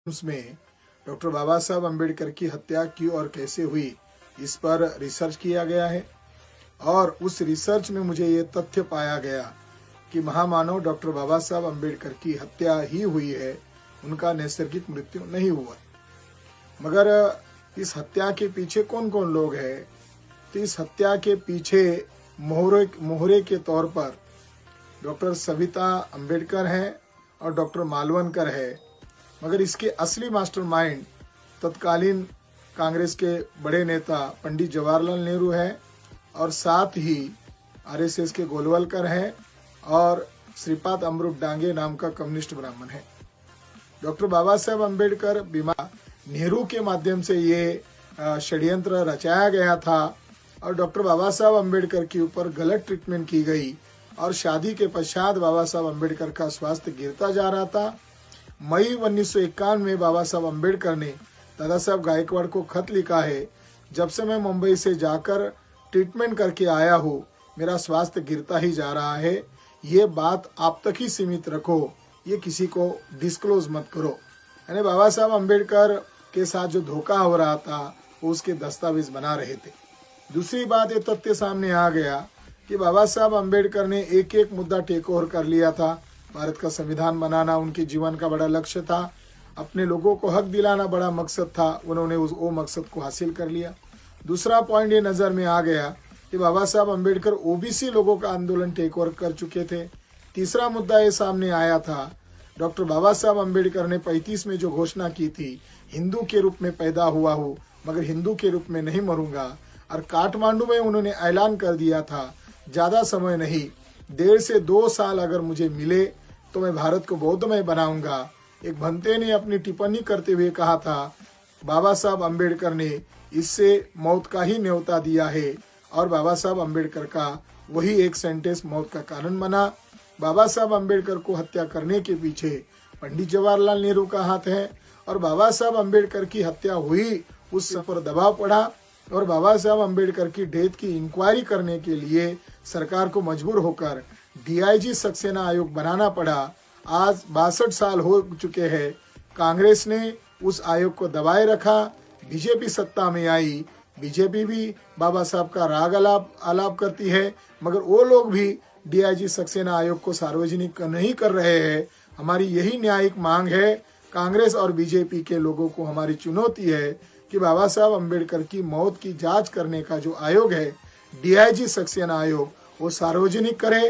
में डॉक्टर बाबा साहब अम्बेडकर की हत्या क्यों और कैसे हुई, इस पर रिसर्च किया गया है और उस रिसर्च में मुझे ये तथ्य पाया गया कि महामानव डॉक्टर बाबा साहब अम्बेडकर की हत्या ही हुई है, उनका नैसर्गिक मृत्यु नहीं हुआ। मगर इस हत्या के पीछे कौन कौन लोग हैं? तो इस हत्या के पीछे मोहरे के तौर पर डॉक्टर सविता अम्बेडकर हैं और डॉक्टर मालवणकर है। मगर इसके असली मास्टरमाइंड तत्कालीन कांग्रेस के बड़े नेता पंडित जवाहरलाल नेहरू है और साथ ही आरएसएस के गोलवलकर हैं और श्रीपाद अमरूप डांगे नाम का कम्युनिस्ट ब्राह्मण है। डॉक्टर बाबा साहब अम्बेडकर बीमार नेहरू के माध्यम से ये षड्यंत्र रचाया गया था और डॉक्टर बाबा साहब अम्बेडकर के ऊपर गलत ट्रीटमेंट की गई और शादी के पश्चात बाबा साहब अम्बेडकर का स्वास्थ्य गिरता जा रहा था। मई 1951 में बाबा साहब अम्बेडकर ने दादा साहब गायकवाड़ को खत लिखा है, जब से मैं मुंबई से जाकर ट्रीटमेंट करके आया हूँ, मेरा स्वास्थ्य गिरता ही जा रहा है। ये बात आप तक ही सीमित रखो, ये किसी को डिस्क्लोज मत करो। यानी बाबा साहब अम्बेडकर के साथ जो धोखा हो रहा था वो उसके दस्तावेज बना रहे थे। दूसरी बात, ये तथ्य सामने आ गया कि बाबा साहब अम्बेडकर ने एक एक मुद्दा टेक ओवर कर लिया था। भारत का संविधान बनाना उनके जीवन का बड़ा लक्ष्य था, अपने लोगों को हक दिलाना बड़ा मकसद था, उन्होंने वो मकसद को हासिल कर लिया। दूसरा पॉइंट ये नजर में आ गया कि बाबा साहब अम्बेडकर ओबीसी लोगों का आंदोलन टेक ओवर कर चुके थे। तीसरा मुद्दा ये सामने आया था, डॉक्टर बाबा साहब अम्बेडकर ने 35 में जो घोषणा की थी, हिंदू के रूप में पैदा हुआ हूँ मगर हिंदू के रूप में नहीं मरूंगा, और काठमांडू में उन्होंने ऐलान कर दिया था, ज्यादा समय नहीं, 1.5 से 2 साल अगर मुझे मिले तो मैं भारत को बौद्धमय बनाऊंगा। एक भंते ने अपनी टिप्पणी करते हुए कहा था, बाबा साहब अम्बेडकर ने इससे मौत का ही न्योता दिया है और बाबा साहब अम्बेडकर का वही एक सेंटेंस मौत का कारण बना। बाबा साहब अम्बेडकर को हत्या करने के पीछे पंडित जवाहरलाल नेहरू का हाथ है और बाबा साहब अम्बेडकर की हत्या हुई, उस पर दबाव पड़ा और बाबा साहब अम्बेडकर की डेथ की इंक्वायरी करने के लिए सरकार को मजबूर होकर डीआईजी सक्सेना आयोग बनाना पड़ा। आज 62 साल हो चुके हैं, कांग्रेस ने उस आयोग को दबाए रखा, बीजेपी सत्ता में आई, बीजेपी भी बाबा साहब का राग आलाप करती है, मगर वो लोग भी डीआईजी सक्सेना आयोग को सार्वजनिक नहीं कर रहे हैं। हमारी यही न्यायिक मांग है, कांग्रेस और बीजेपी के लोगों को हमारी चुनौती है कि बाबा साहब अम्बेडकर की मौत की जांच करने का जो आयोग है, डीआईजी सक्सेना आयोग, वो सार्वजनिक करे।